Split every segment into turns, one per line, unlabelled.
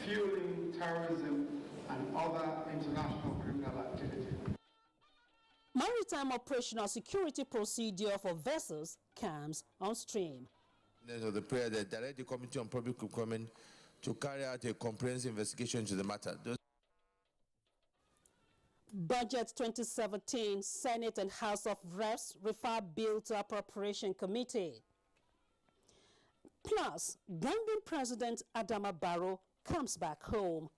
fueling terrorism and other international criminal activity.
Maritime operational security procedure for vessels comes on stream.
Of the prayer that direct the Committee on Public Procurement to carry out a comprehensive investigation into the matter.
Budget 2017, Senate and House of Reps refer bill to Appropriation Committee. Plus, Gambian President Adama Barrow comes back home.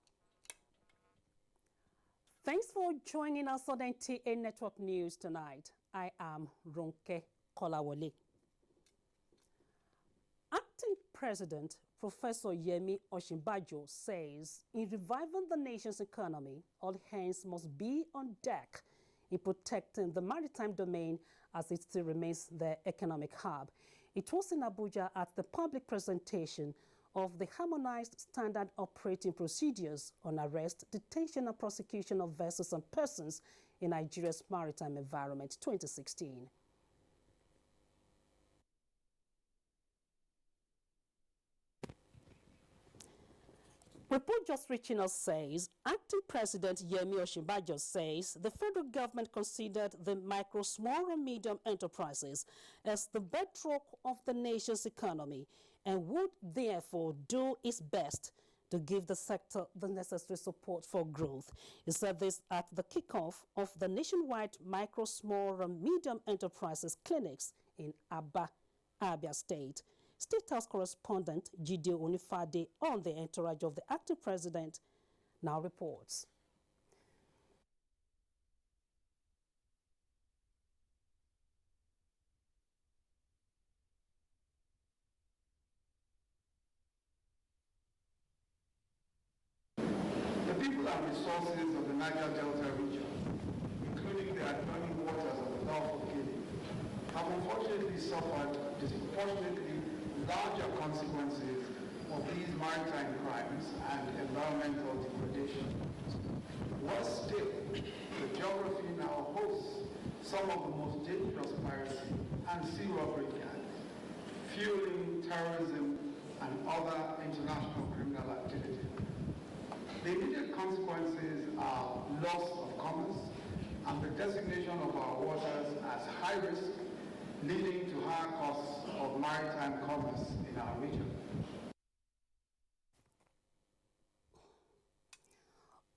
Thanks for joining us on NTA Network News tonight. I am Ronke Kolawole. Acting President Professor Yemi Osinbajo says in reviving the nation's economy, all hands must be on deck in protecting the maritime domain as it still remains the economic hub. It was in Abuja at the public presentation of the Harmonized Standard Operating Procedures on Arrest, Detention and Prosecution of Vessels and Persons in Nigeria's Maritime Environment 2016. Report just reaching us says, Acting President Yemi Osinbajo says the federal government considered the micro, small and medium enterprises as the bedrock of the nation's economy and would therefore do its best to give the sector the necessary support for growth. He said this at the kickoff of the nationwide micro, small and medium enterprises clinics in Abia State. State House correspondent Gideon Onifade on the entourage of the acting president now reports.
The people and resources of the Niger Delta region, including the adjoining waters of the Gulf of Guinea, have unfortunately suffered disproportionately larger consequences of these maritime crimes and environmental degradation. Worse still, the geography now hosts some of the most dangerous piracy and sea robbery gangs, fueling terrorism and other international criminal activity. The immediate consequences are loss of commerce and the designation of our waters as high risk, leading to higher costs of maritime commerce in our region.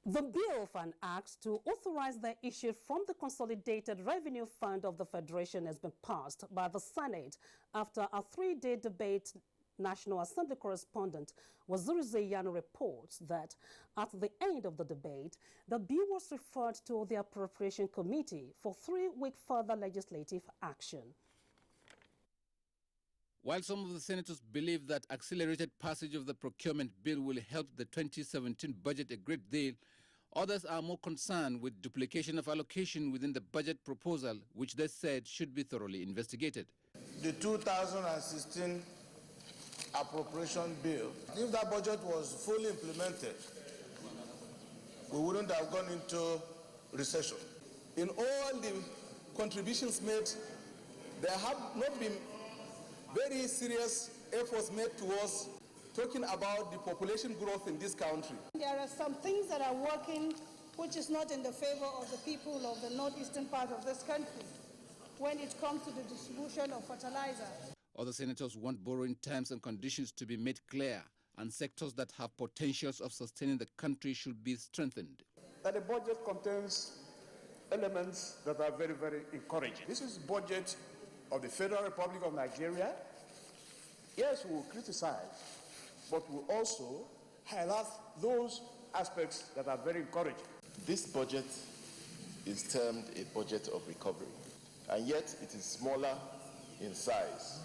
The bill of an act to authorize the issue from the Consolidated Revenue Fund of the Federation has been passed by the Senate after a 3-day debate. National Assembly correspondent Waziri Zeyano reports that at the end of the debate, the bill was referred to the Appropriation Committee for 3-week further legislative action.
While some of the senators believe that accelerated passage of the procurement bill will help the 2017 budget a great deal, others are more concerned with duplication of allocation within the budget proposal, which they said should be thoroughly investigated.
The 2016 appropriation bill, if that budget was fully implemented, we wouldn't have gone into recession. In all the contributions made, there have not been very serious efforts made towards talking about the population growth in this country.
There are some things that are working which is not in the favor of the people of the northeastern part of this country when it comes to the distribution of fertilizer.
Other senators want borrowing terms and conditions to be made clear, and sectors that have potentials of sustaining the country should be strengthened.
That the budget contains elements that are very, very encouraging. This is the budget of the Federal Republic of Nigeria. Yes, we will criticize, but we will also highlight those aspects that are very encouraging.
This budget is termed a budget of recovery, and yet it is smaller in size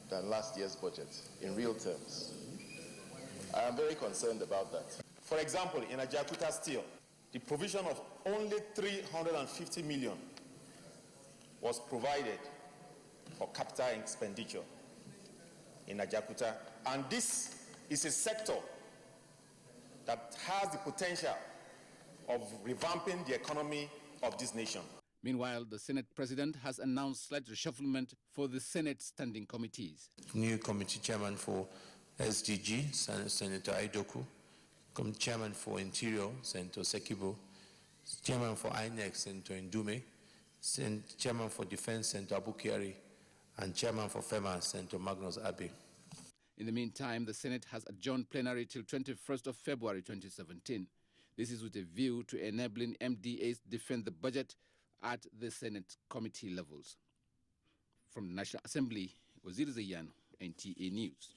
than last year's budget in real terms. I am very concerned about that. For example, in Ajakuta Steel, the provision of only 350 million was provided for capital expenditure in Ajakuta, and this is a sector that has the potential of revamping the economy of this nation.
Meanwhile, the Senate President has announced slight reshufflement for the Senate standing committees.
New committee chairman for SDG, Senator Aidoku, Chairman for Interior, Senator Sekibo, Chairman for INEC, Senator Ndume, Chairman for Defense, Senator Abukari, and Chairman for FEMA, Senator Magnus Abe.
In the meantime, the Senate has adjourned plenary till 21st of February 2017. This is with a view to enabling MDAs defend the budget at the Senate committee levels. From the National Assembly, Wazir Zayan, NTA News.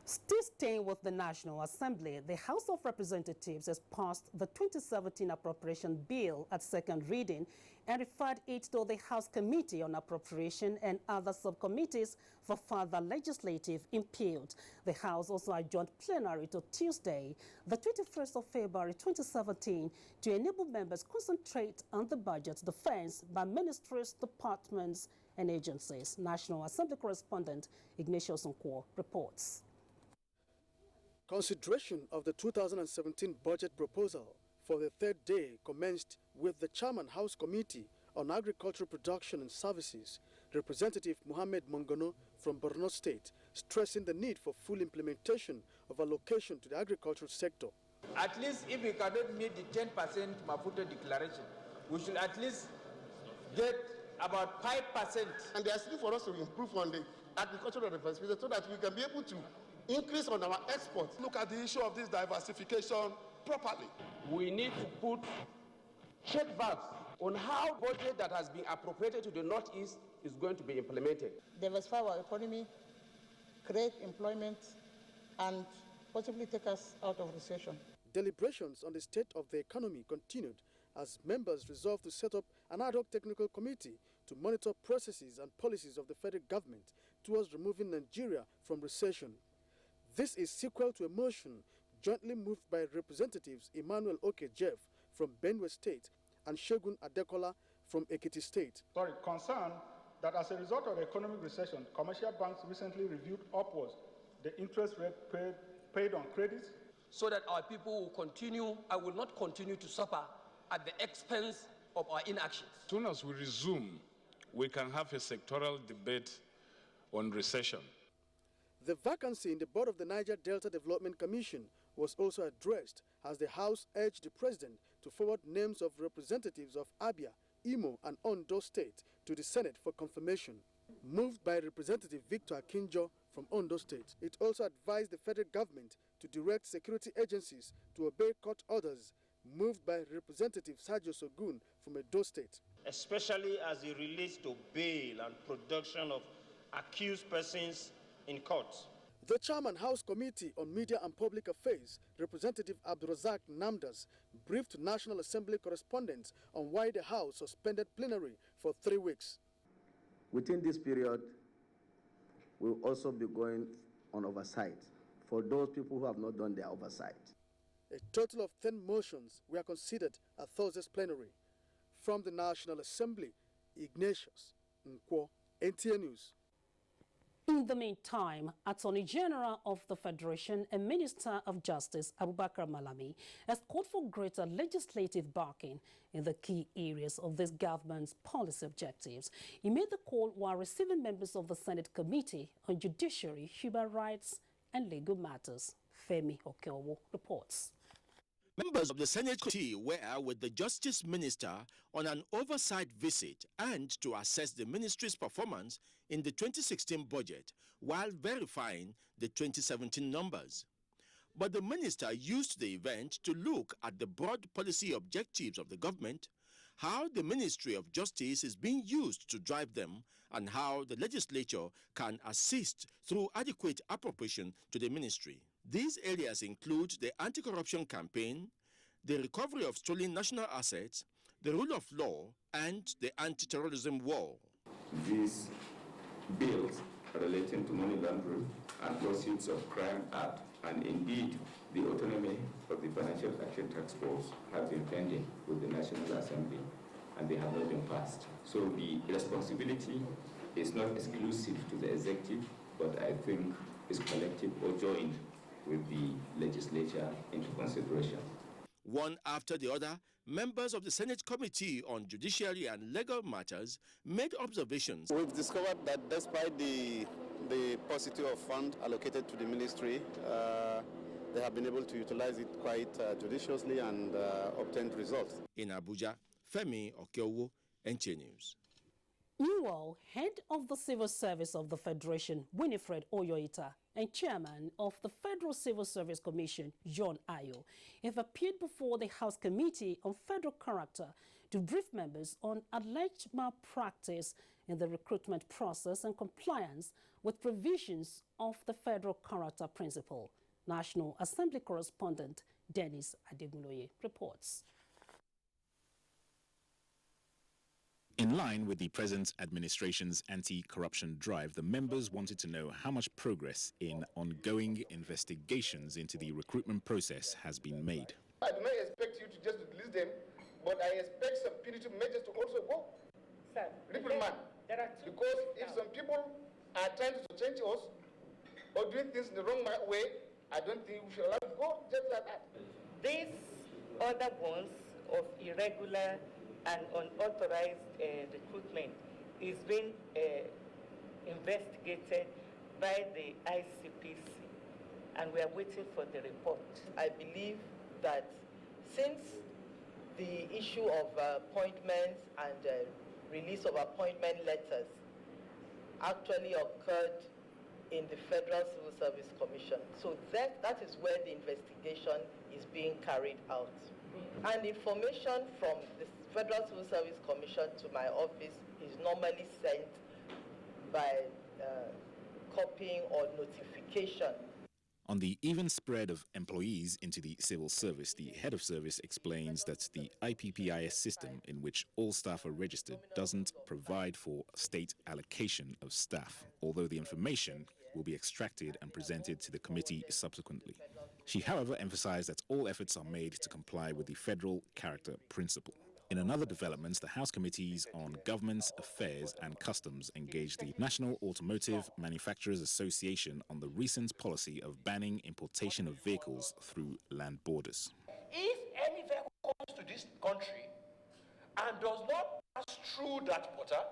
Still staying with the National Assembly, the House of Representatives has passed the 2017 appropriation bill at second reading and referred it to the House Committee on Appropriation and other subcommittees for further legislative input. The House also adjourned plenary to Tuesday, the 21st of February 2017, to enable members concentrate on the budget defense by ministries, departments, and agencies. National Assembly correspondent Ignatius Nkwo reports.
Consideration of the 2017 budget proposal for the third day commenced with the Chairman House Committee on Agricultural Production and Services, Representative Mohammed Mongono from Borno State, stressing the need for full implementation of allocation to the agricultural sector.
At least if we cannot meet the 10% Maputo declaration, we should at least get about 5%.
And there's still for us to improve on the agricultural responsibility so that we can be able to increase on our exports.
Look at the issue of this diversification properly.
We need to put check valves on how budget that has been appropriated to the Northeast is going to be implemented.
Diversify our economy, create employment, and possibly take us out of recession.
Deliberations on the state of the economy continued as members resolved to set up an ad hoc technical committee to monitor processes and policies of the federal government towards removing Nigeria from recession. This is sequel to a motion jointly moved by Representatives Emmanuel Oke-Jeff from Benue State and Shegun Adekola from Ekiti State.
Concerned that as a result of economic recession, commercial banks recently reviewed upwards the interest rate paid on credits,
so that our people will continue and will not continue to suffer at the expense of our inactions.
As soon as we resume, we can have a sectoral debate on recession.
The vacancy in the board of the Niger Delta Development Commission was also addressed as the House urged the President to forward names of representatives of Abia, Imo, and Ondo State to the Senate for confirmation. Moved by Representative Victor Akinjo from Ondo State, it also advised the federal government to direct security agencies to obey court orders, moved by Representative Sergio Sogun from Edo State.
Especially as it relates to bail and production of accused persons in court.
The Chairman House Committee on Media and Public Affairs, Representative Abdurazak Namdas, briefed National Assembly correspondents on why the House suspended plenary for 3 weeks.
Within this period, we'll also be going on oversight for those people who have not done their oversight.
A total of 10 motions were considered at Thursday's plenary. From the National Assembly, Ignatius Nkwo, NTA News.
In the meantime, Attorney General of the Federation and Minister of Justice Abubakar Malami has called for greater legislative backing in the key areas of this government's policy objectives. He made the call while receiving members of the Senate Committee on Judiciary, Human Rights and Legal Matters. Femi Okeowo reports.
Members of the Senate Committee were with the Justice Minister on an oversight visit and to assess the ministry's performance in the 2016 budget while verifying the 2017 numbers. But the minister used the event to look at the broad policy objectives of the government, how the Ministry of Justice is being used to drive them, and how the legislature can assist through adequate appropriation to the ministry. These areas include the anti-corruption campaign, the recovery of stolen national assets, the rule of law, and the anti-terrorism war.
These bills relating to money laundering and pursuits of crime act, and indeed the autonomy of the Financial Action Task Force, have been pending with the National Assembly, and they have not been passed. So the responsibility is not exclusive to the executive, but I think is collective or joined with the legislature into consideration.
One after the other, members of the Senate Committee on Judiciary and Legal Matters made observations.
We've discovered that despite the paucity of funds allocated to the ministry,
they have been able to utilize it quite judiciously and obtained results.
In Abuja, Femi Okiowo, NTA News.
Meanwhile, head of the Civil Service of the Federation, Winifred Oyoita, and chairman of the Federal Civil Service Commission, John Ayo, have appeared before the House Committee on Federal Character to brief members on alleged malpractice in the recruitment process and compliance with provisions of the Federal Character Principle. National Assembly correspondent Dennis Adeguloye reports.
In line with the present administration's anti-corruption drive, the members wanted to know how much progress in ongoing investigations into the recruitment process has been made.
I do not expect you to just release them, but I expect some punitive measures to also go.
Sir,
Recruitment. Because if some people are trying to change us or doing things in the wrong way, I don't think we should allow it to go just like that.
These other ones of irregular and unauthorized recruitment is being investigated by the ICPC, and we are waiting for the report.
I believe that since the issue of appointments and release of appointment letters actually occurred in the Federal Civil Service Commission, so that is where the investigation is being carried out. And information from the Federal Civil Service Commission to my office is normally sent by copying or notification.
On the even spread of employees into the civil service, the head of service explains that the IPPIS system, in which all staff are registered, doesn't provide for state allocation of staff, although the information will be extracted and presented to the committee subsequently. She, however, emphasized that all efforts are made to comply with the Federal Character Principle. In another development, the House Committees on Government Affairs and Customs engaged the National Automotive Manufacturers Association on the recent policy of banning importation of vehicles through land borders.
If any vehicle comes to this country and does not pass through that border,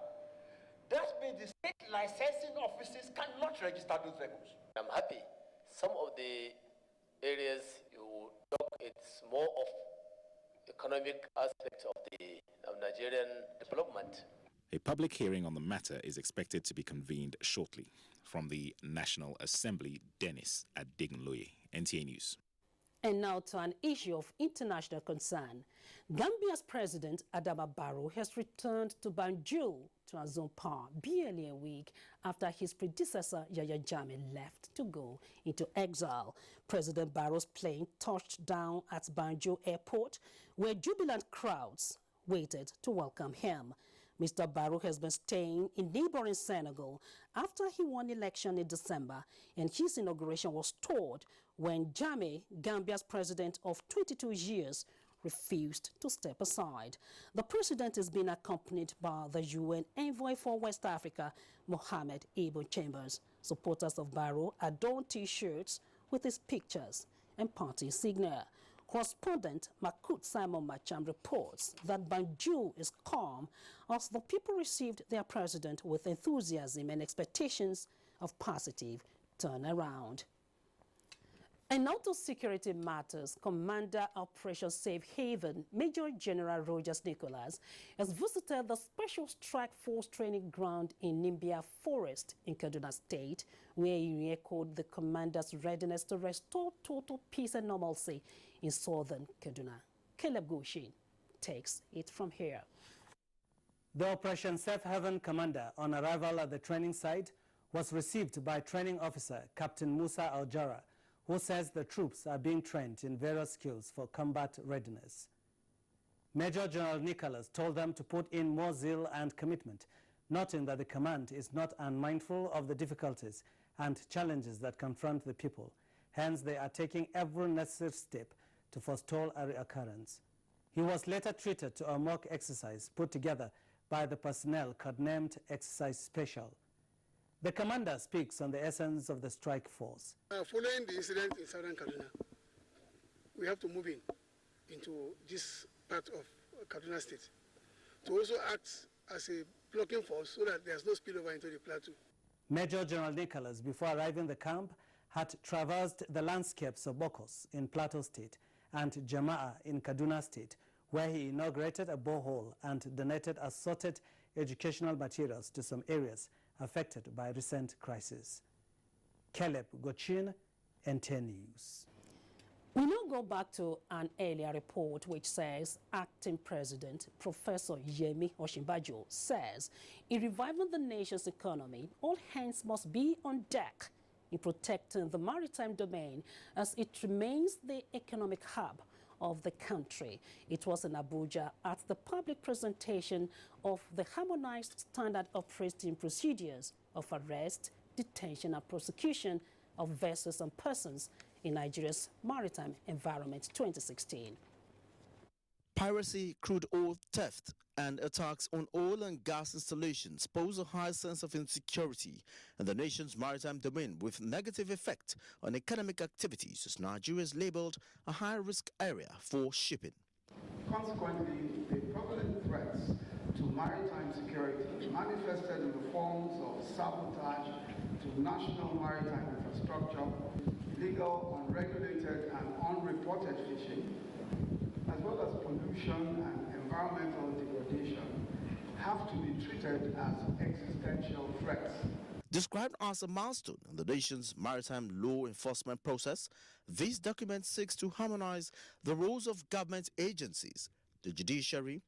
that means the state licensing offices cannot register those vehicles.
I'm happy. Some of the areas you talk, it's more of economic aspect of the Nigerian development.
A public hearing on the matter is expected to be convened shortly. From the National Assembly, Dennis Adegunloye, NTA News.
And now to an issue of international concern. Gambia's President Adama Barrow has returned to Banjul to assume power barely a week after his predecessor Yahya Jammeh left to go into exile. President Barrow's plane touched down at Banjul Airport, where jubilant crowds waited to welcome him. Mr. Barrow has been staying in neighboring Senegal after he won election in December, and his inauguration was stalled when Jammeh, Gambia's president of 22 years, refused to step aside. The president is being accompanied by the UN envoy for West Africa, Mohamed Ibn Chambers. Supporters of Barrow adorned T-shirts with his pictures and party signal. Correspondent Makut Simon Macham reports that Banjul is calm as the people received their president with enthusiasm and expectations of positive turnaround. And now to security matters, Commander Operation Safe Haven, Major General Rogers Nicholas, has visited the Special Strike Force training ground in Nimbia Forest in Kaduna State, where he echoed the commander's readiness to restore total peace and normalcy in southern Kaduna. Caleb Goshin takes it from here.
The Operation Safe Haven commander, on arrival at the training site, was received by training officer Captain Musa Aljara, who says the troops are being trained in various skills for combat readiness. Major General Nicholas told them to put in more zeal and commitment, noting that the command is not unmindful of the difficulties and challenges that confront the people. Hence, they are taking every necessary step to forestall a reoccurrence. He was later treated to a mock exercise put together by the personnel codenamed Exercise Special. The commander speaks on the essence of the strike force.
Following the incident in southern Kaduna, we have to move into this part of Kaduna State to also act as a blocking force so that there's no spillover into the plateau.
Major General Nicholas, before arriving the camp, had traversed the landscapes of Bokos in Plateau State and Jama'a in Kaduna State, where he inaugurated a borehole and donated assorted educational materials to some areas affected by recent crisis. Caleb Gochin, NT News.
We now go back to an earlier report which says Acting President Professor Yemi Osinbajo says in reviving the nation's economy, all hands must be on deck in protecting the maritime domain as it remains the economic hub of the country. It was in Abuja at the public presentation of the harmonized standard operating procedures of arrest, detention and prosecution of vessels and persons in Nigeria's maritime environment 2016.
Piracy, crude oil theft, and attacks on oil and gas installations pose a high sense of insecurity in the nation's maritime domain, with negative effect on economic activities as Nigeria is labeled a high-risk area for shipping.
Consequently, the prevalent threats to maritime security manifested in the forms of sabotage to national maritime infrastructure, illegal, unregulated, and unreported fishing, as well as pollution and environmental degradation, have to be treated as existential threats.
Described as a milestone in the nation's maritime law enforcement process, this document seeks to harmonize the roles of government agencies, the judiciary,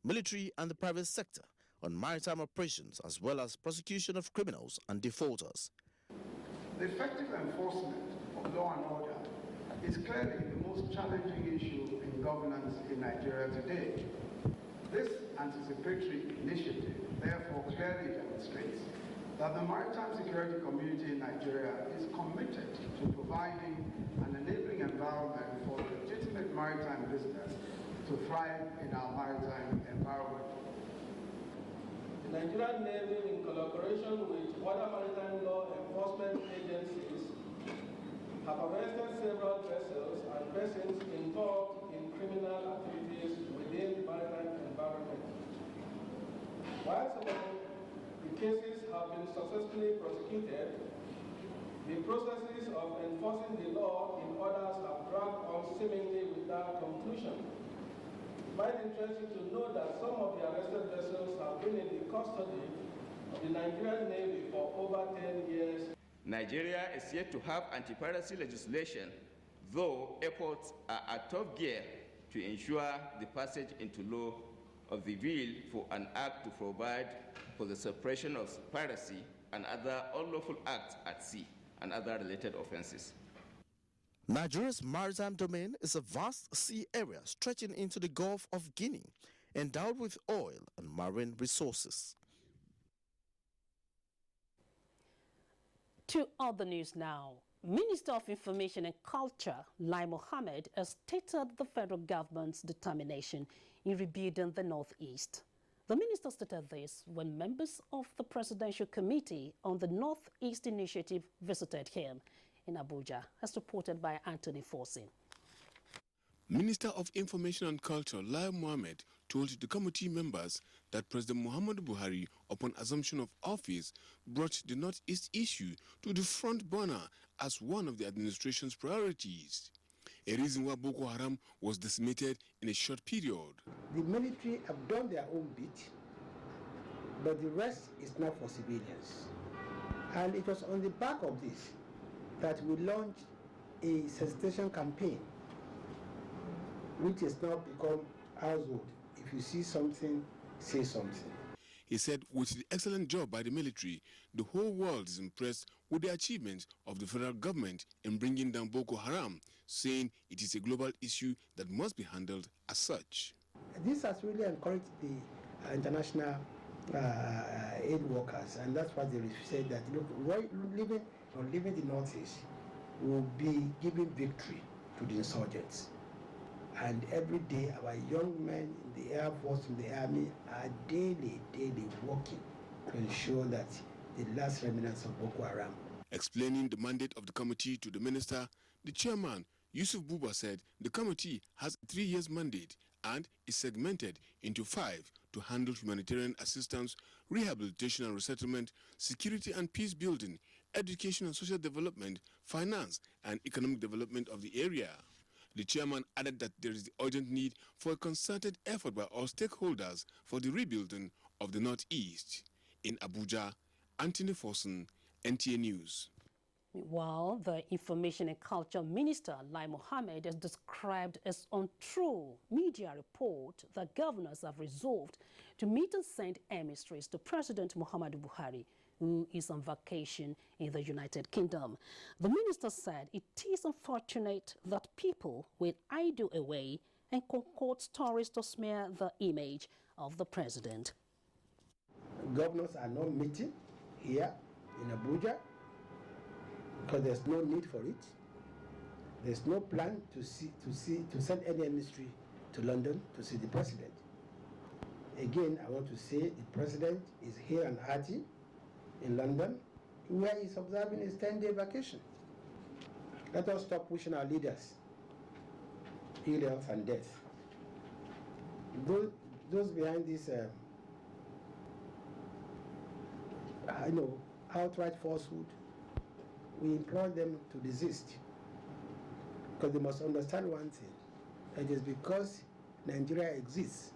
military and the private sector on maritime operations, as well as prosecution of criminals and defaulters.
The effective enforcement of law and order is clearly the most challenging issue in governance in Nigeria today. This anticipatory initiative therefore clearly demonstrates that the maritime security community in Nigeria is committed to providing an enabling environment for legitimate maritime business to thrive in our maritime environment.
The Nigerian Navy, in collaboration with other maritime law enforcement agencies, have arrested several vessels and persons involved in criminal activities within the maritime environment. While some of the cases have been successfully prosecuted, the processes of enforcing the law in others have dragged on seemingly without conclusion. It might interest you to know that some of the arrested vessels have been in the custody of the Nigerian Navy for over 10 years.
Nigeria is yet to have anti-piracy legislation, though efforts are at top gear to ensure the passage into law of the bill for an act to provide for the suppression of piracy and other unlawful acts at sea and other related offenses.
Nigeria's maritime domain is a vast sea area stretching into the Gulf of Guinea, endowed with oil and marine resources.
To other news now. Minister of Information and Culture, Lai Mohammed, has stated the federal government's determination in rebuilding the Northeast. The minister stated this when members of the Presidential Committee on the Northeast Initiative visited him in Abuja, as reported by Anthony Forsin.
Minister of Information and Culture, Lai Mohammed, told the committee members that President Muhammadu Buhari, upon assumption of office, brought the Northeast issue to the front burner as one of the administration's priorities. A reason why Boko Haram was decimated in a short period.
The military have done their own bit, but the rest is not for civilians. And it was on the back of this that we launched a sensitization campaign, which has now become household. If you see something, say something.
He said with the excellent job by the military, the whole world is impressed with the achievements of the federal government in bringing down Boko Haram, saying it is a global issue that must be handled as such.
This has really encouraged the international aid workers, and that's why they said that, look, leaving the Northeast will be giving victory to the insurgents. And every day, our young men in the Air Force, in the Army, are daily working to ensure that the last remnants of Boko Haram.
Explaining the mandate of the committee to the minister, the chairman, Yusuf Buba, said the committee has a 3-year mandate and is segmented into 5 to handle humanitarian assistance, rehabilitation and resettlement, security and peace building, education and social development, finance, and economic development of the area. The chairman added that there is the urgent need for a concerted effort by all stakeholders for the rebuilding of the Northeast. In Abuja, Anthony Forson, NTA News.
Meanwhile, the Information and Culture Minister, Lai Mohammed, has described as untrue media report that governors have resolved to meet and send emissaries to President Muhammadu Buhari, who is on vacation in the United Kingdom. The minister said it is unfortunate that people will idle away and concoct stories to smear the image of the president.
Governors are not meeting here in Abuja because there's no need for it. There's no plan to send any emissary to London to see the president. Again, I want to say the president is here and hearty in London, where he's observing his 10-day vacation. Let us stop wishing our leaders ill health and death. Those behind this outright falsehood, we implore them to desist, because they must understand one thing. It is because Nigeria exists,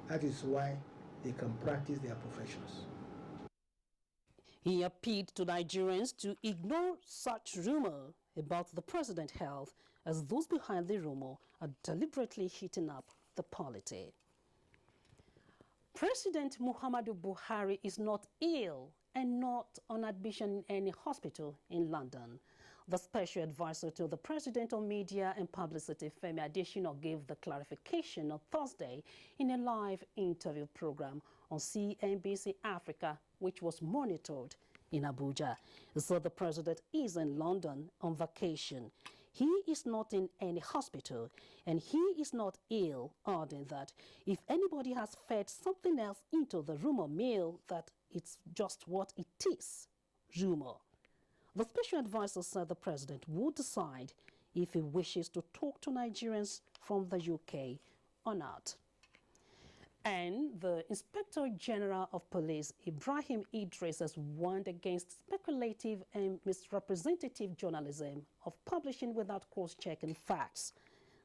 that is why they can practice their professions.
He appealed to Nigerians to ignore such rumor about the president's health, as those behind the rumor are deliberately heating up the polity. President Muhammadu Buhari is not ill and not on admission in any hospital in London. The special advisor to the president on media and publicity, Femi Adesina, gave the clarification on Thursday in a live interview program on CNBC Africa, which was monitored in Abuja. So the president is in London on vacation. He is not in any hospital, and he is not ill, adding that if anybody has fed something else into the rumor mill, that it's just what it is, rumor. The special advisor said the president would decide if he wishes to talk to Nigerians from the UK or not. And the Inspector General of Police, Ibrahim Idris, has warned against speculative and misrepresentative journalism of publishing without cross-checking facts.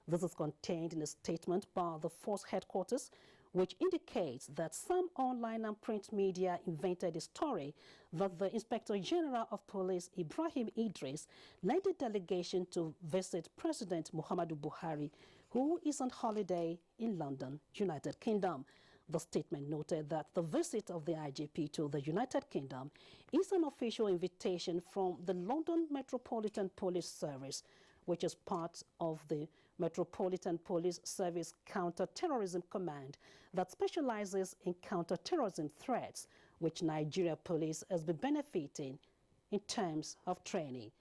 This is contained in a statement by the force headquarters, which indicates that some online and print media invented a story that the Inspector General of Police, Ibrahim Idris, led a delegation to visit President Muhammadu Buhari, who is on holiday in London, United Kingdom. The statement noted that the visit of the IGP to the United Kingdom is an official invitation from the London Metropolitan Police Service, which is part of the Metropolitan Police Service Counter-Terrorism Command that specializes in counter-terrorism threats, which Nigeria Police has been benefiting in terms of training.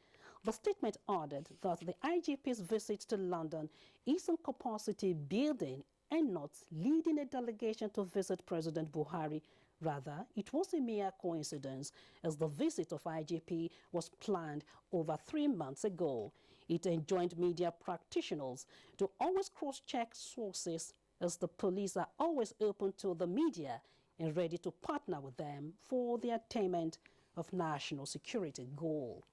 The statement added that the IGP's visit to London is on capacity building and not leading a delegation to visit President Buhari. Rather, it was a mere coincidence, as the visit of IGP was planned over 3 months ago. It enjoined media practitioners to always cross-check sources, as the police are always open to the media and ready to partner with them for the attainment of national security goal.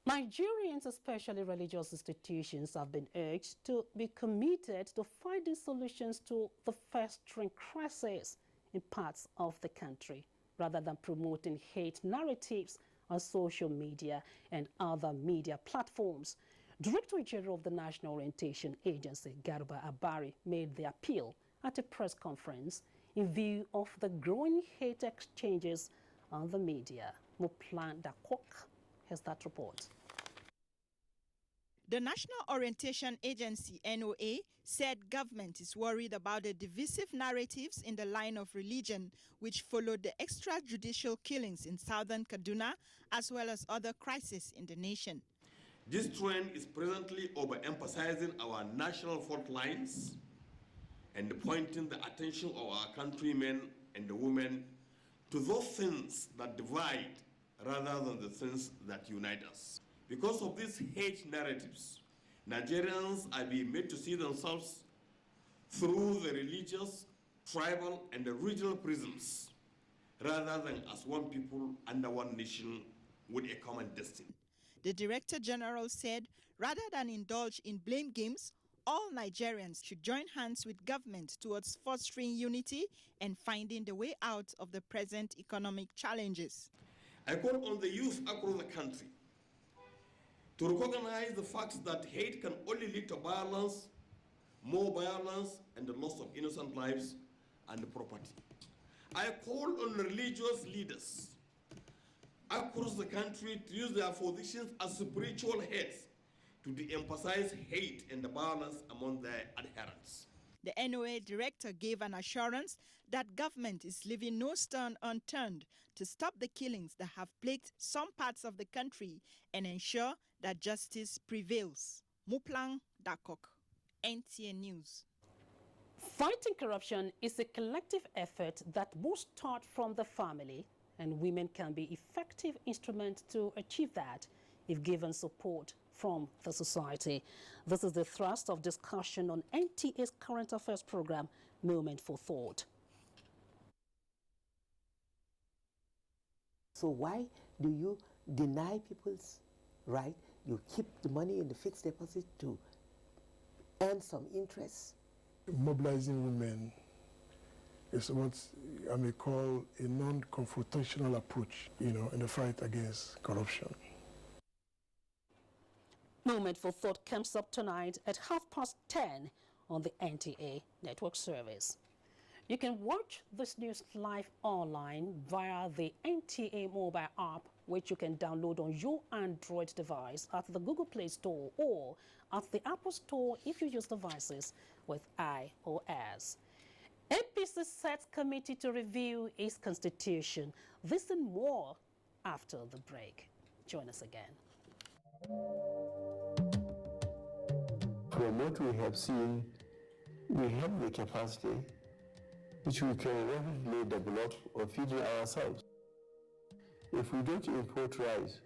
Nigerians, especially religious institutions, have been urged to be committed to finding solutions to the festering crisis in parts of the country, rather than promoting hate narratives on social media and other media platforms. Director General of the National Orientation Agency, Garba Abari, made the appeal at a press conference in view of the growing hate exchanges on the media. Muplan Dakok has that report.
The National Orientation Agency, NOA, said government is worried about the divisive narratives in the line of religion, which followed the extrajudicial killings in southern Kaduna, as well as other crises in the nation.
This trend is presently overemphasizing our national fault lines and pointing the attention of our countrymen and the women to those things that divide rather than the things that unite us. Because of these hate narratives, Nigerians are being made to see themselves through the religious, tribal, and the regional prisms. rather than as one people under one nation with a common destiny.
The Director General said, rather than indulge in blame games, all Nigerians should join hands with government towards fostering unity and finding the way out of the present economic challenges.
I call on the youth across the country to recognize the fact that hate can only lead to violence, more violence, and the loss of innocent lives and property. I call on religious leaders across the country to use their positions as spiritual heads to de-emphasize hate and the violence among their adherents.
The NOA director gave an assurance that government is leaving no stone unturned to stop the killings that have plagued some parts of the country and ensure that justice prevails. Muplang Dakok, NTN News.
Fighting corruption is a collective effort that must start from the family, and women can be effective instruments to achieve that if given support from the society. This is the thrust of discussion on NTA's current affairs program, Moment for Thought.
So why do you deny people's right? You keep the money in the fixed deposit to earn some interest.
Mobilizing women is what I may call a non-confrontational approach, in the fight against corruption.
Moment for Thought comes up tonight at 10:30 on the NTA network service. You can watch this news live online via the NTA mobile app, which you can download on your Android device at the Google Play Store or at the Apple Store if you use devices with iOS. APC sets committee to review its constitution. This and more after the break. Join us again.
From what we have seen, we have the capacity which we can rapidly develop or feed ourselves. If we don't import rice,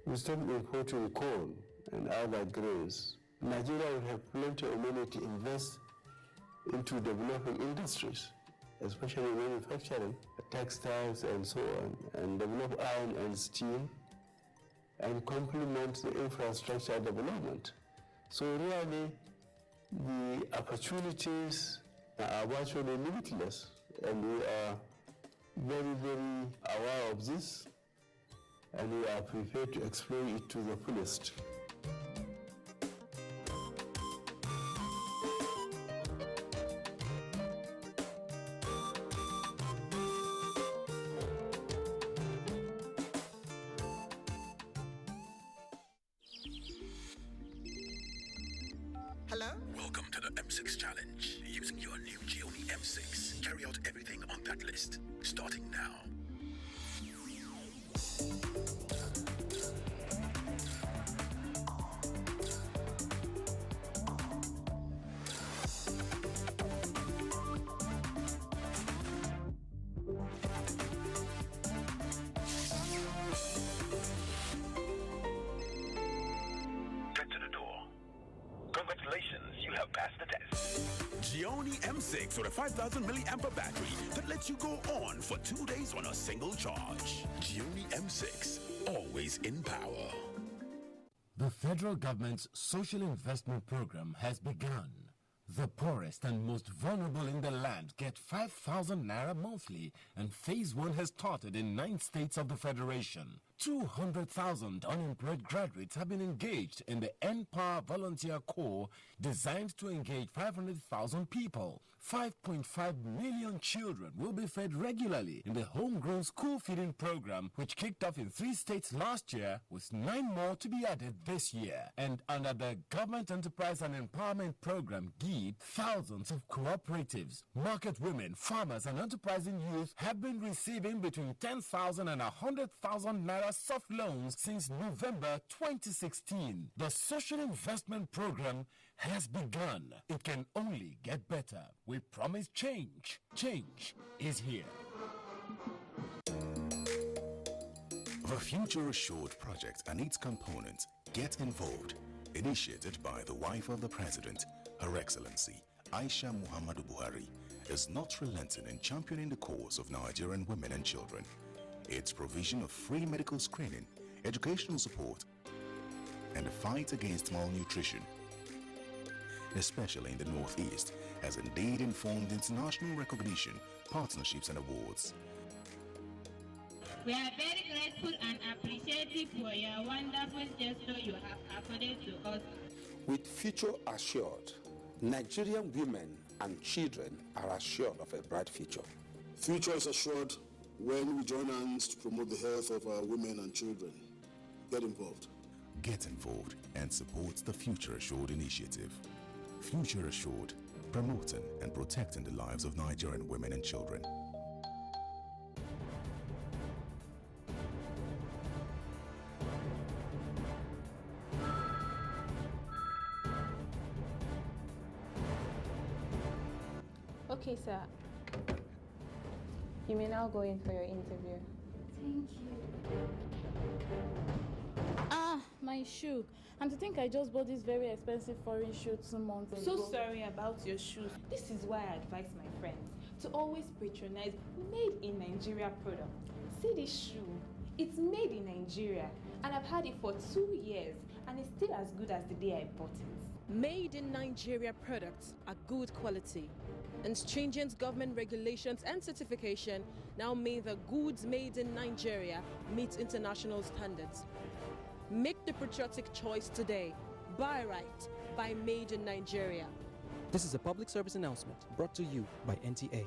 we stop importing corn and other grains, Nigeria will have plenty of money to invest into developing industries, especially manufacturing, textiles and so on, and develop iron and steel, and complement the infrastructure development. So really, the opportunities are virtually limitless, and we are very, very aware of this, and we are prepared to exploit it to the fullest.
Hello?
Welcome to the M6 Challenge. Using your new Gioni M6, carry out everything on that list, starting now. Get to the door. Congratulations, you have passed the test. Gioni M6 with a 5,000 milliamp battery that lets you go on for 2 days on a single charge. Gioni M6, always in power.
The federal government's social investment program has begun. The poorest and most vulnerable in the land get 5,000 naira monthly, and phase 1 has started in 9 states of the federation. 200,000 unemployed graduates have been engaged in the N-Power Volunteer Corps, designed to engage 500,000 people. 5.5 million children will be fed regularly in the homegrown school feeding program, which kicked off in 3 states last year, with 9 more to be added this year. And under the Government Enterprise and Empowerment Program, GEEP, thousands of cooperatives, market women, farmers, and enterprising youth have been receiving between 10,000 and 100,000 naira soft loans since November 2016. The Social Investment Program has begun. It can only get better. We promise change. Change is here.
The Future Assured Project and its components Get Involved, initiated by the wife of the President, Her Excellency Aisha Muhammadu Buhari,
is not relenting in championing the cause of Nigerian women and children. Its provision of free medical screening, educational support, and the fight against malnutrition, especially in the Northeast, has indeed informed international recognition, partnerships and awards.
We are very grateful and appreciative for your wonderful gesture you have accorded to us.
With future assured, Nigerian women and children are assured of a bright future.
Future is assured when we join hands to promote the health of our women and children. Get involved.
Get involved and support the Future Assured initiative. Future Assured, promoting and protecting the lives of Nigerian women and children.
Okay, sir. You may now go in for your interview.
Thank you. Ah, my shoe. And to think I just bought this very expensive foreign shoe 2 months ago.
So sorry about your shoes. This is why I advise my friends to always patronize made in Nigeria products. See this shoe. It's made in Nigeria and I've had it for 2 years and it's still as good as the day I bought it.
Made in Nigeria products are good quality, and stringent government regulations and certification now mean that goods made in Nigeria meet international standards. Make the patriotic choice today. Buy right. Buy made in Nigeria.
This is a public service announcement brought to you by NTA.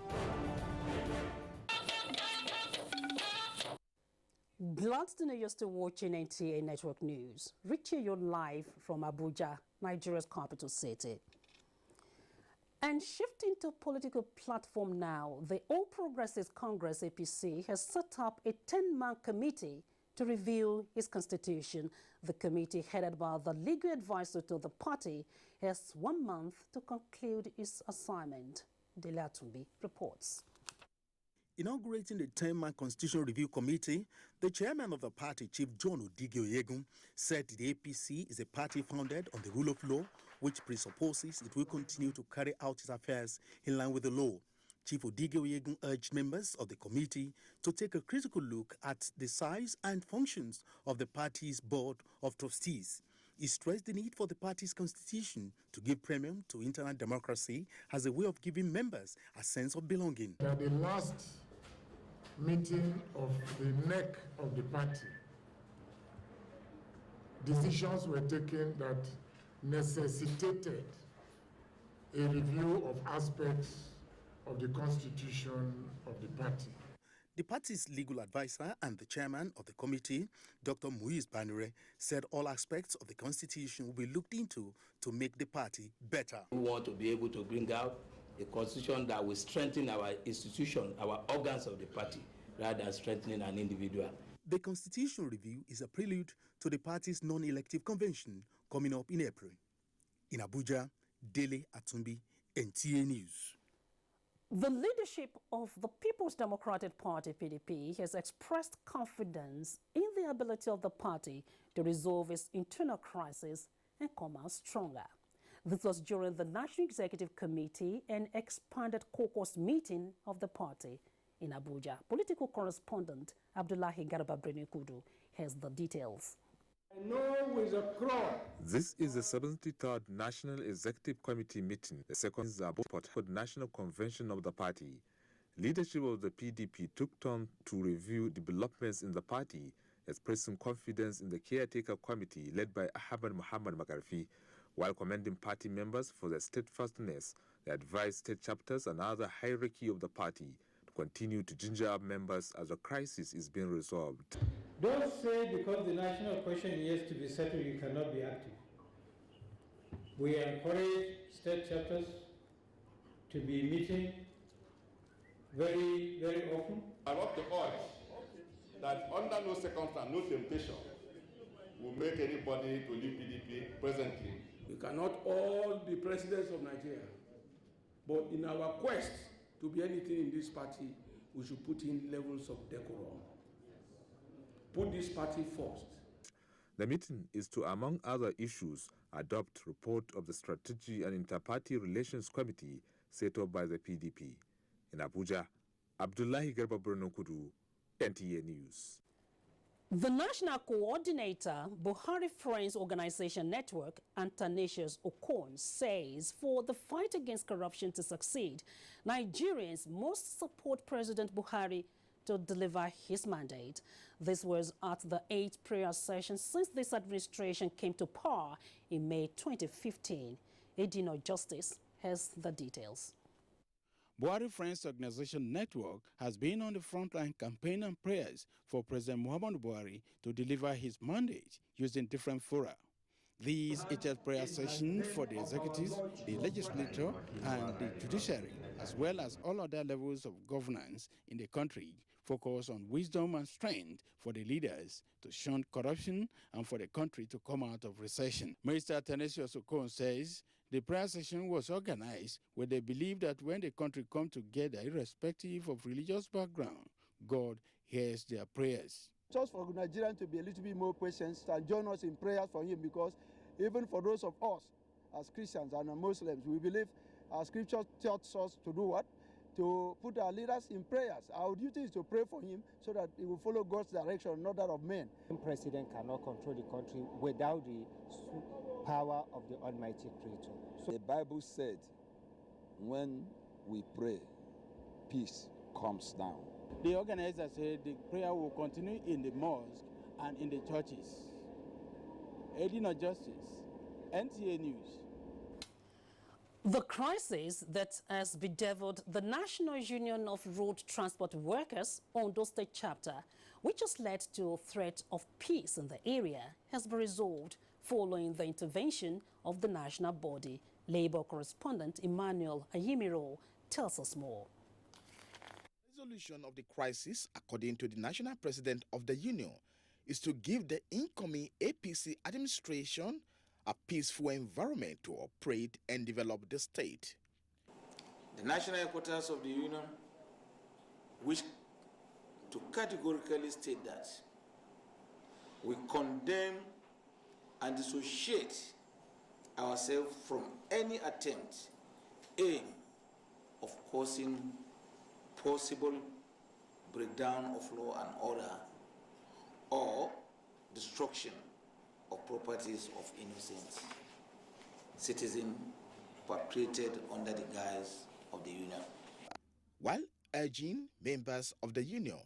Glad to know you're still watching NTA Network News. Reaching you live from Abuja, Nigeria's capital city. And shifting to political platform now, the All Progressives Congress APC has set up a 10-man committee to review its constitution. The committee, headed by the legal advisor to the party, has 1 month to conclude its assignment. Dele Atumbi reports.
Inaugurating the 10-man Constitutional Review Committee, the chairman of the party, Chief John Odigio-Yegun, said the APC is a party founded on the rule of law, which presupposes it will continue to carry out its affairs in line with the law. Chief Odigio-Yegun urged members of the committee to take a critical look at the size and functions of the party's board of trustees. He stressed the need for the party's constitution to give premium to internal democracy as a way of giving members a sense of belonging.
At the last meeting of the neck of the party, decisions were taken that necessitated a review of aspects of the constitution of the party.
The party's legal advisor and the chairman of the committee, Dr. Muiz Banire, said all aspects of the constitution will be looked into to make the party better.
We want to be able to bring out a constitution that will strengthen our institution, our organs of the party, rather than strengthening an individual.
The constitutional review is a prelude to the party's non-elective convention coming up in April. In Abuja, Dele Atumbi, NTA News.
The leadership of the People's Democratic Party, PDP, has expressed confidence in the ability of the party to resolve its internal crisis and come out stronger. This was during the National Executive Committee and expanded caucus meeting of the party in Abuja. Political correspondent Abdullahi Garba Brenikudu has the details.
This is the 73rd National Executive Committee meeting, the second for the National Convention of the party. Leadership of the PDP took turn to review developments in the party, expressing confidence in the caretaker committee led by Ahmed Muhammad Makarfi, while commending party members for their steadfastness. They advised state chapters and other hierarchy of the party to continue to ginger up members as the crisis is being resolved.
Don't say because the national question is to be settled, you cannot be active. We encourage state chapters to be meeting very, very often.
I want to urge that under no circumstance, no temptation will make anybody to leave PDP presently.
We cannot all be presidents of Nigeria, but in our quest to be anything in this party, we should put in levels of decorum. Put this party first.
The meeting is to, among other issues, adopt report of the Strategy and Inter-Party Relations Committee set up by the PDP. In Abuja, Abdullahi Garba Kudu, NTA News.
The National Coordinator, Buhari Friends Organization Network, Antanasius Okon, says for the fight against corruption to succeed, Nigerians must support President Buhari to deliver his mandate. This was at the 8th prayer session since this administration came to power in May 2015. Edino Justice has the details.
Buhari Friends Organization Network has been on the frontline campaign and prayers for President Muhammadu Buhari to deliver his mandate using different fora. These 8th prayer sessions for the executives, the legislature, and the judiciary, as well as all other levels of governance in the country, focus on wisdom and strength for the leaders to shun corruption and for the country to come out of recession. Mr. Antanasius Okon says the prayer session was organized where they believe that when the country comes together, irrespective of religious background, God hears their prayers.
Just for Nigerians to be a little bit more patient and join us in prayers for him, because even for those of us as Christians and Muslims, we believe our scripture taught us to do what? To put our leaders in prayers. Our duty is to pray for him so that he will follow God's direction, not that of men.
The president cannot control the country without the power of the Almighty Creator.
So the Bible said, when we pray, peace comes down.
The organizer said the prayer will continue in the mosque and in the churches. Edino Justice, NTA News.
The crisis that has bedeviled the National Union of Road Transport Workers, Ondo State Chapter, which has led to a threat of peace in the area, has been resolved following the intervention of the national body. Labour correspondent Emmanuel Ayimiro tells us more.
Resolution of the crisis, according to the national president of the union, is to give the incoming APC administration a peaceful environment to operate and develop the state.
The national headquarters of the union wish to categorically state that we condemn and dissociate ourselves from any attempt aim of causing possible breakdown of law and order or destruction of properties of innocent citizens perpetrated under the guise of the union.
While urging members of the union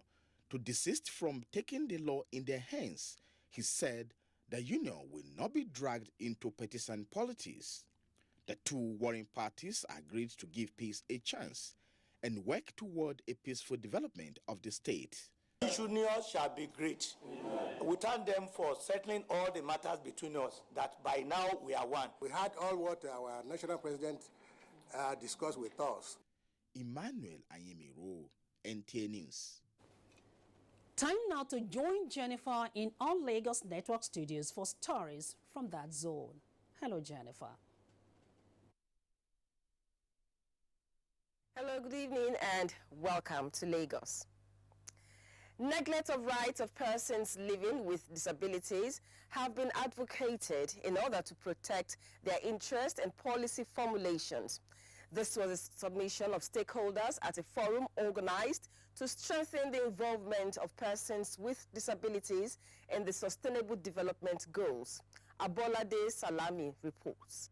to desist from taking the law in their hands, he said the union will not be dragged into partisan politics. The two warring parties agreed to give peace a chance and work toward a peaceful development of the state.
Each union shall be great. We thank them for settling all the matters between us, that by now we are one.
We heard all what our national president discussed with us.
Emmanuel Ayimiro, NTA News.
Time now to join Jennifer in our Lagos Network studios for stories from that zone. Hello, Jennifer.
Hello, good evening and welcome to Lagos. Neglect of rights of persons living with disabilities have been advocated in order to protect their interests and policy formulations. This was a submission of stakeholders at a forum organized to strengthen the involvement of persons with disabilities in the Sustainable Development Goals. Abolade Salami reports.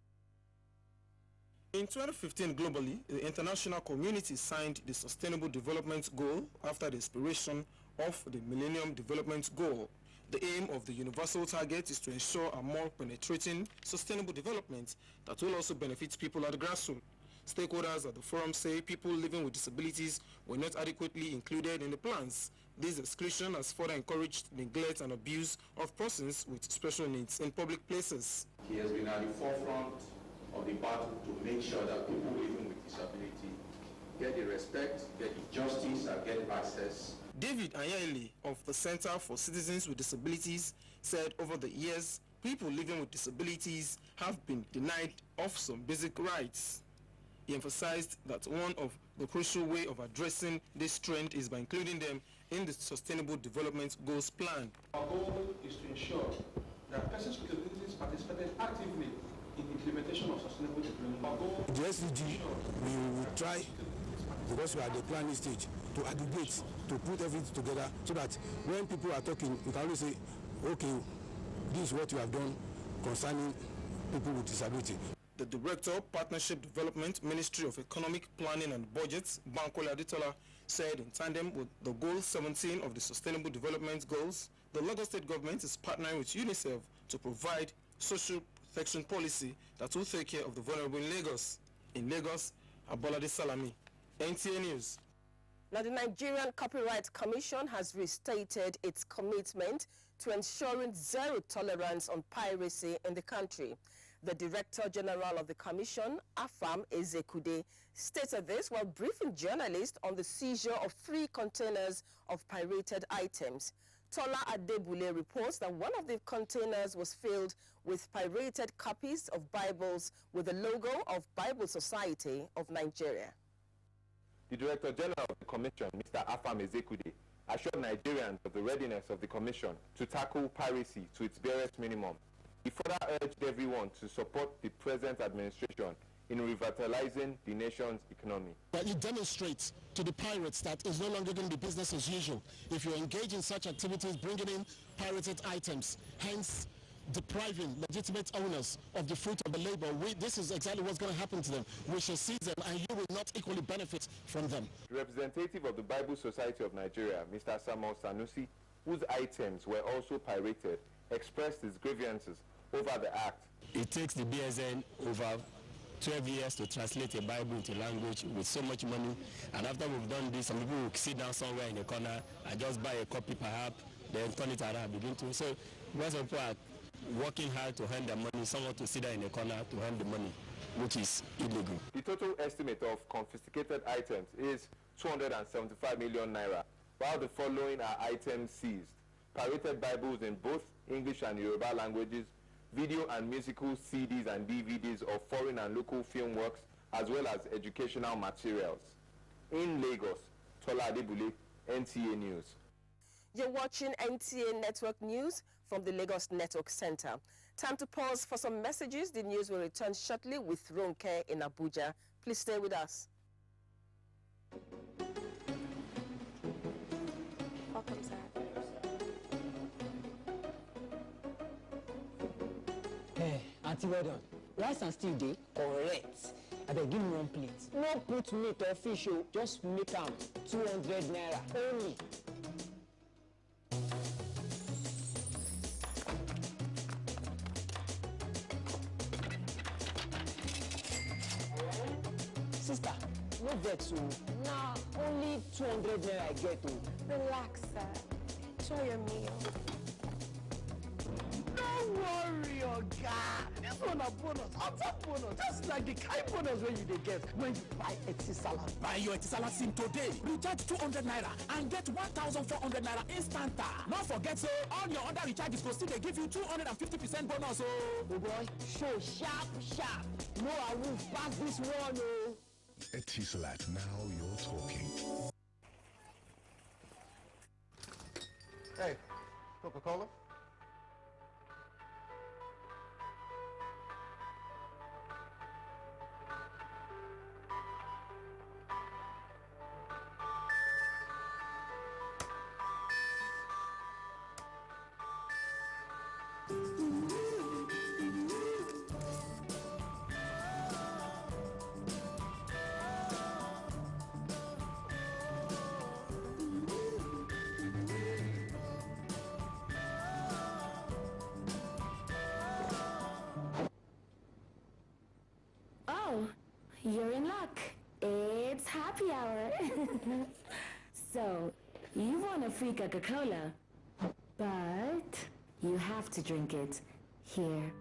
In 2015, globally, the international community signed the Sustainable Development Goal after the expiration of the Millennium Development Goal. The aim of the universal target is to ensure a more penetrating, sustainable development that will also benefit people at the grassroots. Stakeholders at the forum say people living with disabilities were not adequately included in the plans. This exclusion has further encouraged neglect and abuse of persons with special needs in public places.
He has been at the forefront of the battle to make sure that people living with disability get the respect, get the justice, and get access.
David Anyele of the Center for Citizens with Disabilities said over the years, people living with disabilities have been denied of some basic rights. He emphasized that one of the crucial way of addressing this trend is by including them in the Sustainable Development Goals plan.
Our goal is to ensure that persons with disabilities participate actively in the implementation of sustainable development.
The SDG, we will try
because we are at the planning stage, to aggregate, to put everything together, so that when people are talking, we can only say, okay, this is what you have done concerning people with disability.
The Director, Partnership Development, Ministry of Economic Planning and Budgets, Bankole Adetola, said in tandem with the Goal 17 of the Sustainable Development Goals, the Lagos State government is partnering with UNICEF to provide social protection policy that will take care of the vulnerable in Lagos. In Lagos, Abolade Salami, NTA News.
Now, the Nigerian Copyright Commission has restated its commitment to ensuring zero tolerance on piracy in the country. The Director General of the Commission, Afam Ezekude, stated this while briefing journalists on the seizure of 3 containers of pirated items. Tola Adebule reports that one of the containers was filled with pirated copies of Bibles with the logo of Bible Society of Nigeria.
The Director General of the Commission, Mr. Afam Ezekude, assured Nigerians of the readiness of the Commission to tackle piracy to its barest minimum. He further urged everyone to support the present administration in revitalizing the nation's economy.
But it demonstrates to the pirates that it's no longer going to be business as usual. If you engage in such activities, bringing in pirated items, hence depriving legitimate owners of the fruit of the labor, this is exactly what's going to happen to them. We shall seize them and you will not equally benefit from them.
The representative of the Bible Society of Nigeria, Mr. Samuel Sanusi, whose items were also pirated, expressed his grievances over the act.
It takes the BSN over 12 years to translate a Bible into language with so much money, and after we've done this, some people will sit down somewhere in the corner and just buy a copy perhaps, then turn it around and begin to. So most people are working hard to earn their money, someone to sit down in the corner to earn the money, which is illegal.
The total estimate of confiscated items is 275 million naira, while the following are items seized: pirated Bibles in both English and Yoruba languages, video and musical CDs and DVDs of foreign and local film works, as well as educational materials. In Lagos, Tola Adebule, NTA News.
You're watching NTA Network News from the Lagos Network Center. Time to pause for some messages. The news will return shortly with Ronke in Abuja. Please stay with us.
Welcome, sir.
Hey, Auntie, well done. Rice and stew day? Correct. I beg, give me one plate. No put meat or fish, just make them 200 naira only. Sister, no vex, nah, only 200 naira I get.
Relax, sir. Enjoy your meal.
Don't worry, Oga. This one a bonus, on top bonus, just like the kind bonus when you get when you buy Etisalat.
Buy your Etisalat SIM today. Recharge 200 naira and get 1,400 naira instant. Not forget, so all your other recharges will still they give you 250% bonus.
Oh boy, show sharp. No, I will pass this one. Oh.
Etisalat, now you're talking.
Hey, Coca-Cola?
Oh, you're in luck. It's happy hour. So, you want a free Coca-Cola, but you have to drink it here.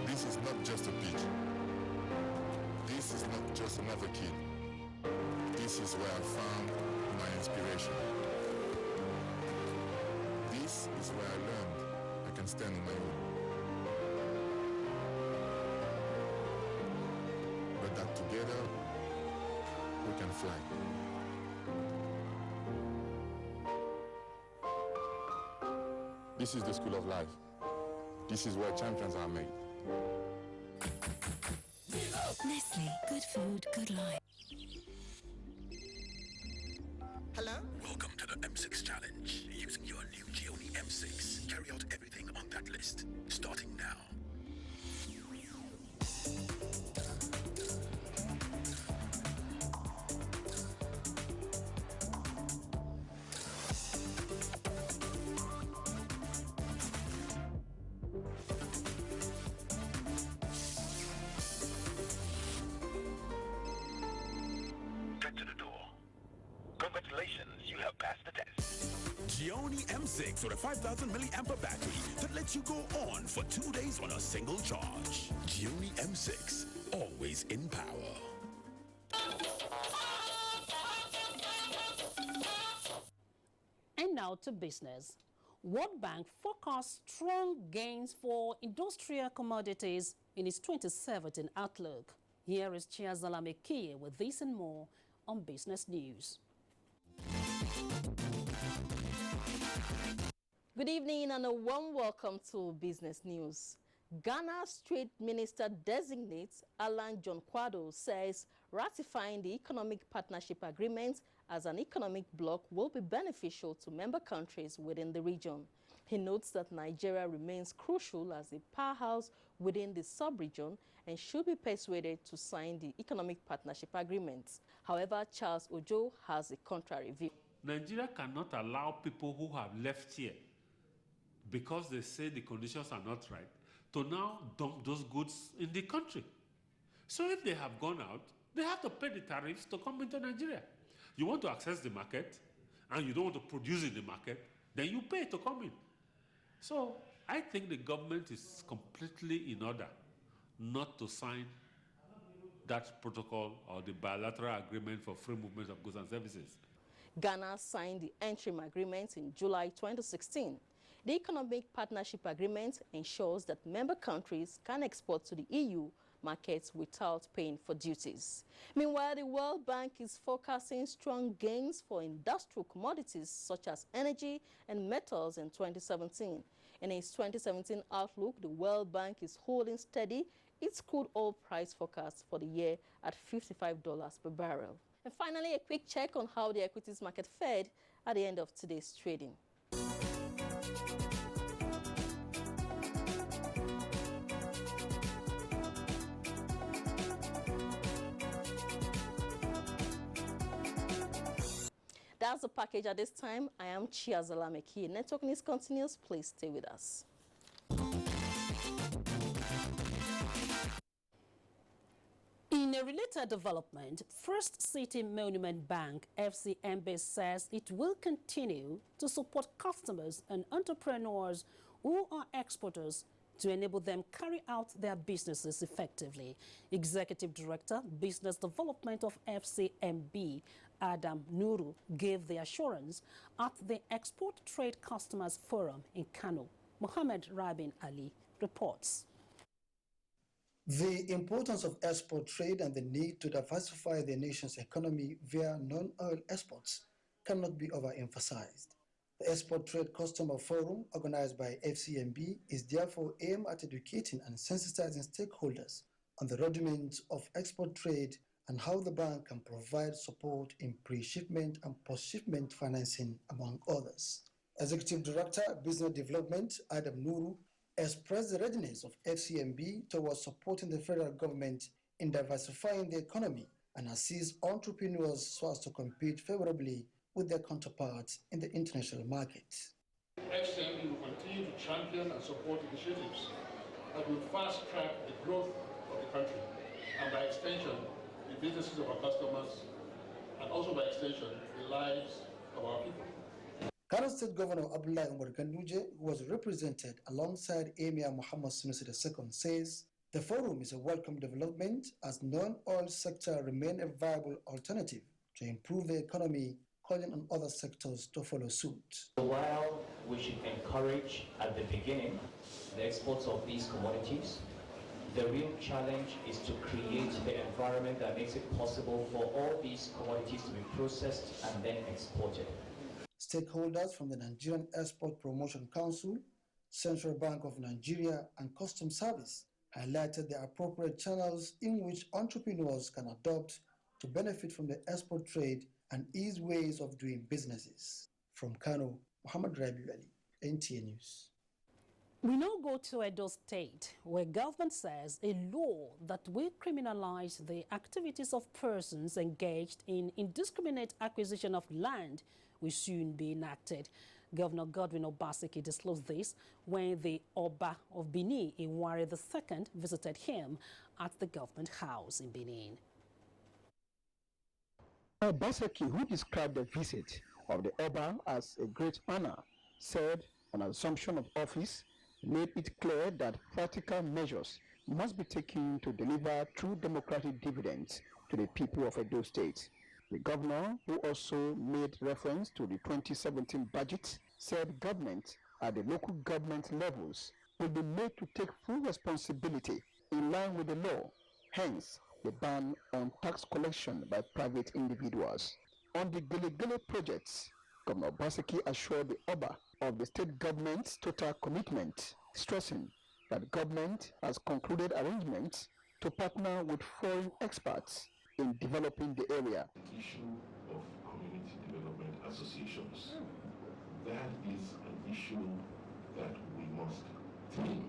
This is not just a pig. This is not just another kid. This is where I found my inspiration. This is where I learned I can stand on my own. But that together we can fly. This is the school of life. This is where champions are made.
Nestle, good food, good life.
Hello?
Welcome to the M6 Challenge. Using your new Gioni M6, carry out everything on that list. Starting now. Get to the door. Congratulations, you have passed the test.
Gioni M6 with a 5,000 milliampere battery that lets you go on for 2 days on a single charge.
Gioni M6, always in power.
And now to business. World Bank forecasts strong gains for industrial commodities in its 2017 outlook. Here is Chiazala Mekie with this and more on Business News.
Good evening and a warm welcome to Business News. Ghana's Trade Minister Designate Alan John Kwado says ratifying the Economic Partnership Agreement as an economic bloc will be beneficial to member countries within the region. He notes that Nigeria remains crucial as a powerhouse within the sub-region and should be persuaded to sign the Economic Partnership Agreement. However, Charles Ojo has a contrary view.
Nigeria cannot allow people who have left here because they say the conditions are not right to now dump those goods in the country. So if they have gone out, they have to pay the tariffs to come into Nigeria. You want to access the market and you don't want to produce in the market, then you pay to come in. So I think the government is completely in order not to sign that protocol or the bilateral agreement for free movement of goods and services.
Ghana signed the interim agreement in July 2016. The Economic Partnership Agreement ensures that member countries can export to the EU markets without paying for duties. Meanwhile, the World Bank is forecasting strong gains for industrial commodities such as energy and metals in 2017. In its 2017 outlook, the World Bank is holding steady its crude oil price forecast for the year at $55 per barrel. And finally, a quick check on how the equities market fared at the end of today's trading. That's the package at this time. I am Chiazala Mekie. Network News continues. Please stay with us.
In a related development, First City Monument Bank, FCMB, says it will continue to support customers and entrepreneurs who are exporters to enable them carry out their businesses effectively. Executive Director, Business Development of FCMB, Adam Nuru, gave the assurance at the Export Trade Customers Forum in Kano. Mohammed Rabin Ali reports.
The importance of export trade and the need to diversify the nation's economy via non-oil exports cannot be overemphasized. The Export Trade Customer Forum, organized by FCMB, is therefore aimed at educating and sensitizing stakeholders on the rudiments of export trade and how the bank can provide support in pre-shipment and post-shipment financing, among others. Executive Director, Business Development, Adam Nuru, expressed the readiness of FCMB towards supporting the federal government in diversifying the economy and assist entrepreneurs so as to compete favorably with their counterparts in the international market.
FCMB will continue to champion and support initiatives that will fast-track the growth of the country and, by extension, the businesses of our customers, and also by extension, the lives of our people.
Kano State Governor Abdullahi Umar Ganduje, who was represented alongside Emir Muhammad Sanusi II, says the forum is a welcome development as non-oil sector remain a viable alternative to improve the economy, calling on other sectors to follow suit.
While we should encourage at the beginning the exports of these commodities,
The real challenge is to create the environment that makes it possible for all these commodities to be processed and then exported.
Stakeholders from the Nigerian Export Promotion Council, Central Bank of Nigeria, and Customs Service highlighted the appropriate channels in which entrepreneurs can adopt to benefit from the export trade and ease ways of doing businesses. From Kano, Muhammad Rabi Ali, NTA News.
We now go to Edo State, where government says a law that will criminalize the activities of persons engaged in indiscriminate acquisition of land will soon be enacted. Governor Godwin Obaseki disclosed this when the Oba of Benin, Iwari II, visited him at the government house in Benin.
Obaseki, who described the visit of the Oba as a great honor, said on assumption of office, made it clear that practical measures must be taken to deliver true democratic dividends to the people of Edo State. The governor, who also made reference to the 2017 budget, said government at the local government levels will be made to take full responsibility in line with the law, hence the ban on tax collection by private individuals. On the Gele projects, Governor Obaseki assured the Oba of the state government's total commitment, stressing that government has concluded arrangements to partner with foreign experts in developing the area.
The issue of community development associations, that is an issue that we must tame.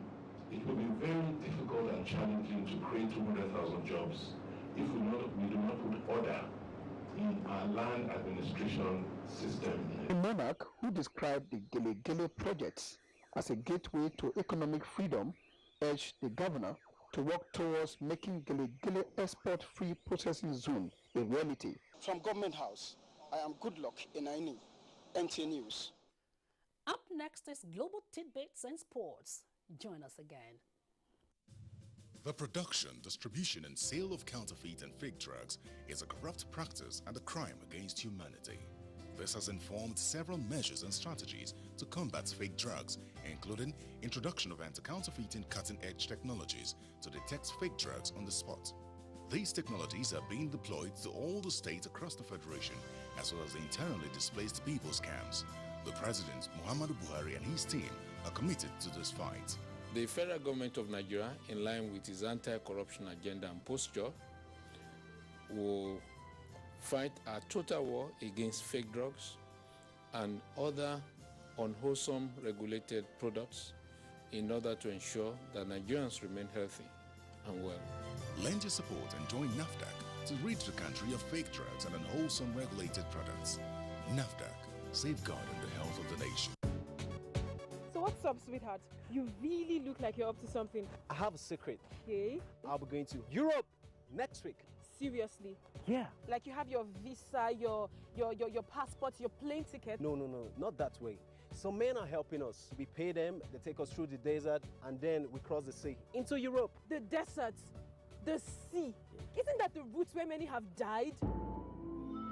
It will be very difficult and challenging to create 200,000 jobs if we do not put order in our land administration system.
The monarch, who described the Gele projects as a gateway to economic freedom, urged the governor to work towards making Gele export-free processing zone a reality.
From Government House, I am Goodluck Inaini, NTA News.
Up next is Global Tidbits and Sports. Join us again.
The production, distribution, and sale of counterfeit and fake drugs is a corrupt practice and a crime against humanity. This has informed several measures and strategies to combat fake drugs, including introduction of anti-counterfeiting cutting-edge technologies to detect fake drugs on the spot. These technologies are being deployed to all the states across the Federation, as well as the internally displaced people's camps. The President, Muhammadu Buhari, and his team are committed to this fight.
The federal government of Nigeria, in line with its anti-corruption agenda and posture, will fight a total war against fake drugs and other unwholesome regulated products in order to ensure that Nigerians remain healthy and well.
Lend your support and join NAFDAC to rid the country of fake drugs and unwholesome regulated products. NAFDAC, safeguarding the health of the nation.
So what's up, sweetheart? You really look like you're up to something.
I have a secret.
Okay.
I'll be going to Europe next week.
Seriously?
Yeah.
Like you have your visa, your passport, your plane ticket?
No, not that way. Some men are helping us. We pay them, they take us through the desert, and then we cross the sea into Europe.
The desert, the sea. Isn't that the route where many have died?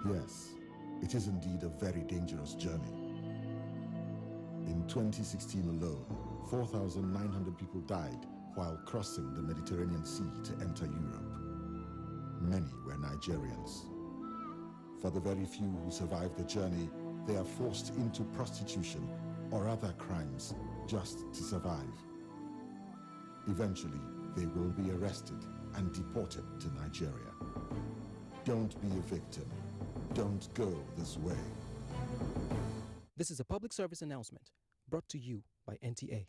Yes, it is indeed a very dangerous journey. In 2016 alone, 4,900 people died while crossing the Mediterranean Sea to enter Europe. Many were Nigerians. For the very few who survived the journey, they are forced into prostitution or other crimes just to survive. Eventually, they will be arrested and deported to Nigeria. Don't be a victim. Don't go this way.
This is a public service announcement brought to you by NTA.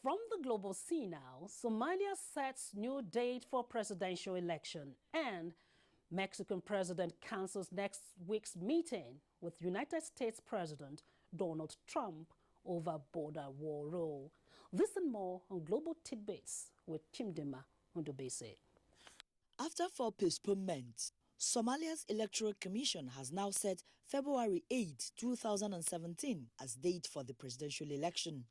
From the global scene now, Somalia sets new date for presidential election, and Mexican president cancels next week's meeting with United States President Donald Trump over border war. This and more on Global Tidbits with Chimdema Ndubese.
After 4 postponements, Somalia's Electoral Commission has now set February 8, 2017 as date for the presidential election.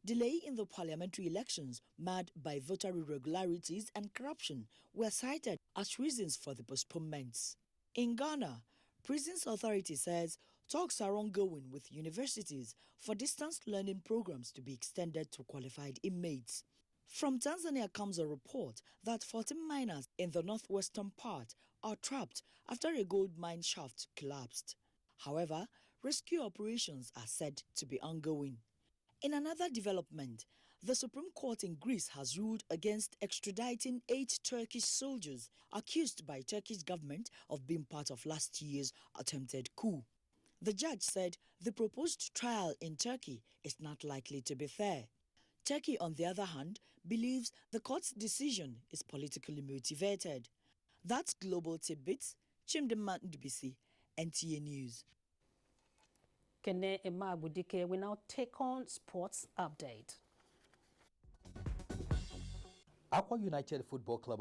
Delay in the parliamentary elections, marred by voter irregularities and corruption, were cited as reasons for the postponements. In Ghana, Prisons Authority says talks are ongoing with universities for distance learning programs to be extended to qualified inmates. From Tanzania comes a report that 14 miners in the northwestern part are trapped after a gold mine shaft collapsed. However, rescue operations are said to be ongoing. In another development, the Supreme Court in Greece has ruled against extraditing 8 Turkish soldiers accused by Turkish government of being part of last year's attempted coup. The judge said the proposed trial in Turkey is not likely to be fair. Turkey, on the other hand, believes the court's decision is politically motivated. That's Global Tidbits. Chimdema Ndubisi, NTA News.
Kene Emabudike will now take on sports update.
Aqua United Football Club